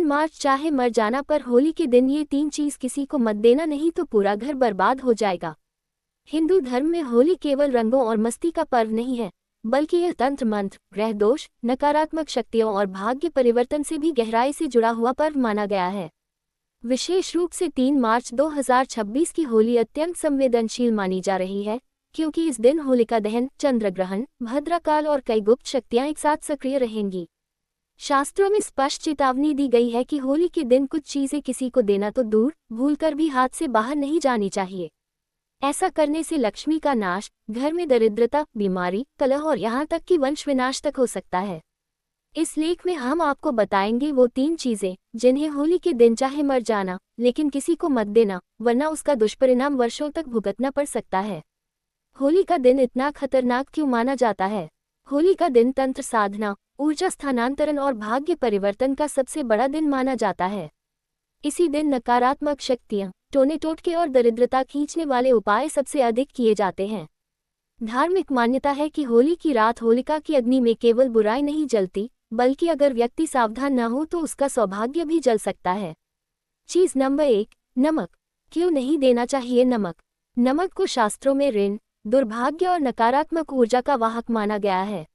मार्च चाहे मर जाना, पर होली के दिन ये 3 चीज किसी को मत देना, नहीं तो पूरा घर बर्बाद हो जाएगा। हिंदू धर्म में होली केवल रंगों और मस्ती का पर्व नहीं है, बल्कि यह तंत्र मंत्र, ग्रह दोष, नकारात्मक शक्तियों और भाग्य परिवर्तन से भी गहराई से जुड़ा हुआ पर्व माना गया है। विशेष रूप से 3 मार्च 2026 की होली अत्यंत संवेदनशील मानी जा रही है, क्योंकि इस दिन होलिका दहन, चंद्रग्रहण, भद्रकाल और कई गुप्त शक्तियां एक साथ सक्रिय रहेंगी। शास्त्रों में स्पष्ट चेतावनी दी गई है कि होली के दिन कुछ चीजें किसी को देना तो दूर, भूलकर भी हाथ से बाहर नहीं जानी चाहिए। ऐसा करने से लक्ष्मी का नाश, घर में दरिद्रता, बीमारी, कलह और यहाँ तक कि वंश विनाश तक हो सकता है। इस लेख में हम आपको बताएंगे वो 3 चीजें जिन्हें होली के दिन चाहे मर जाना, लेकिन किसी को मत देना, वरना उसका दुष्परिणाम वर्षों तक भुगतना पड़ सकता है। होली का दिन इतना खतरनाक क्यों माना जाता है? होली का दिन तंत्र साधना, ऊर्जा स्थानांतरण और भाग्य परिवर्तन का सबसे बड़ा दिन माना जाता है। इसी दिन नकारात्मक शक्तियां, टोने टोटके और दरिद्रता खींचने वाले उपाय सबसे अधिक किए जाते हैं। धार्मिक मान्यता है कि होली की रात होलिका की अग्नि में केवल बुराई नहीं जलती, बल्कि अगर व्यक्ति सावधान न हो तो उसका सौभाग्य भी जल सकता है। चीज नंबर 1, नमक। क्यों नहीं देना चाहिए नमक? नमक को शास्त्रों में ऋण, दुर्भाग्य और नकारात्मक ऊर्जा का वाहक माना गया है।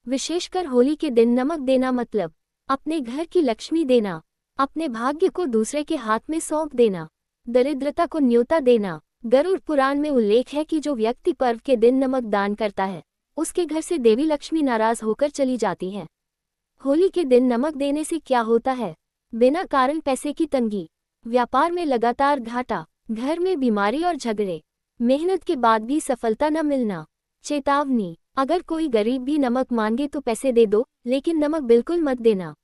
विशेषकर होली के दिन नमक देना मतलब अपने घर की लक्ष्मी देना, अपने भाग्य को दूसरे के हाथ में सौंप देना, दरिद्रता को न्योता देना। गरुड़ पुराण में उल्लेख है कि जो व्यक्ति पर्व के दिन नमक दान करता है, उसके घर से देवी लक्ष्मी नाराज होकर चली जाती है। होली के दिन नमक देने से क्या होता है? बिना कारण पैसे की तंगी, व्यापार में लगातार घाटा, घर में बीमारी और झगड़े, मेहनत के बाद भी सफलता न मिलना। चेतावनी, अगर कोई गरीब भी नमक मांगे तो पैसे दे दो, लेकिन नमक बिल्कुल मत देना।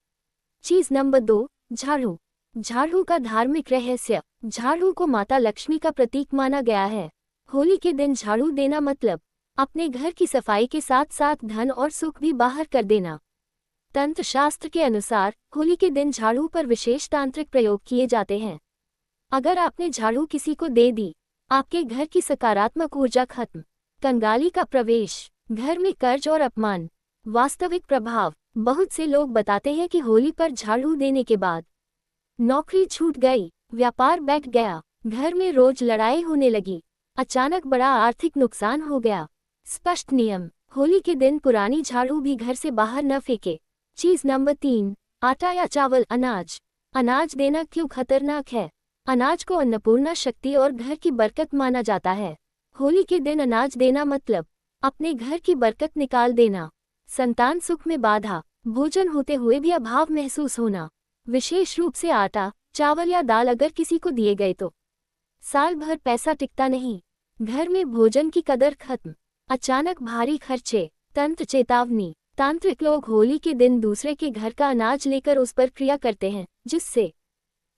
चीज नंबर 2, झाड़ू। झाड़ू का धार्मिक रहस्य। झाड़ू को माता लक्ष्मी का प्रतीक माना गया है। होली के दिन झाड़ू देना मतलब अपने घर की सफाई के साथ साथ धन और सुख भी बाहर कर देना। तंत्र शास्त्र के अनुसार होली के दिन झाड़ू पर विशेष तांत्रिक प्रयोग किए जाते हैं। अगर आपने झाड़ू किसी को दे दी, आपके घर की सकारात्मक ऊर्जा खत्म, कंगाली का प्रवेश, घर में कर्ज और अपमान। वास्तविक प्रभाव, बहुत से लोग बताते हैं कि होली पर झाड़ू देने के बाद नौकरी छूट गई, व्यापार बैठ गया, घर में रोज लड़ाई होने लगी, अचानक बड़ा आर्थिक नुकसान हो गया। स्पष्ट नियम, होली के दिन पुरानी झाड़ू भी घर से बाहर न फेंके। चीज नंबर 3, आटा या चावल, अनाज। अनाज देना क्यों खतरनाक है? अनाज को अन्नपूर्णा शक्ति और घर की बरकत माना जाता है। होली के दिन अनाज देना मतलब अपने घर की बरकत निकाल देना, संतान सुख में बाधा, भोजन होते हुए भी अभाव महसूस होना। विशेष रूप से आटा, चावल या दाल अगर किसी को दिए गए तो साल भर पैसा टिकता नहीं, घर में भोजन की कदर खत्म, अचानक भारी खर्चे। तंत्र चेतावनी, तांत्रिक लोग होली के दिन दूसरे के घर का अनाज लेकर उस पर क्रिया करते हैं, जिससे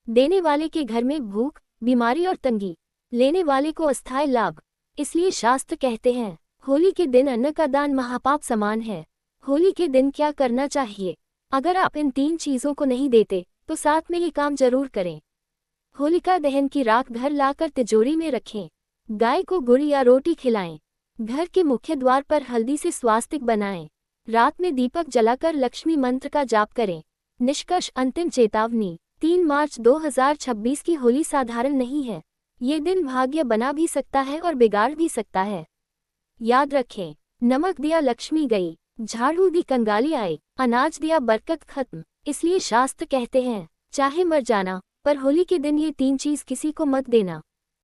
देने वाले के घर में भूख, बीमारी और तंगी, लेने वाले को अस्थायी लाभ। इसलिए शास्त्र कहते हैं होली के दिन अन्न का दान महापाप समान है। होली के दिन क्या करना चाहिए? अगर आप इन 3 चीजों को नहीं देते तो साथ में ये काम जरूर करें। होलिका दहन की राख घर लाकर तिजोरी में रखें, गाय को गुड़ या रोटी खिलाएं, घर के मुख्य द्वार पर हल्दी से स्वास्तिक बनाएं, रात में दीपक जलाकर लक्ष्मी मंत्र का जाप करें। निष्कर्ष, अंतिम चेतावनी, 3 मार्च 2026 की होली साधारण नहीं है। ये दिन भाग्य बना भी सकता है और बिगाड़ भी सकता है। याद रखें, नमक दिया लक्ष्मी गई, झाड़ू दी कंगाली आई, अनाज दिया बरकत खत्म। इसलिए शास्त्र कहते हैं चाहे मर जाना, पर होली के दिन ये 3 चीज किसी को मत देना।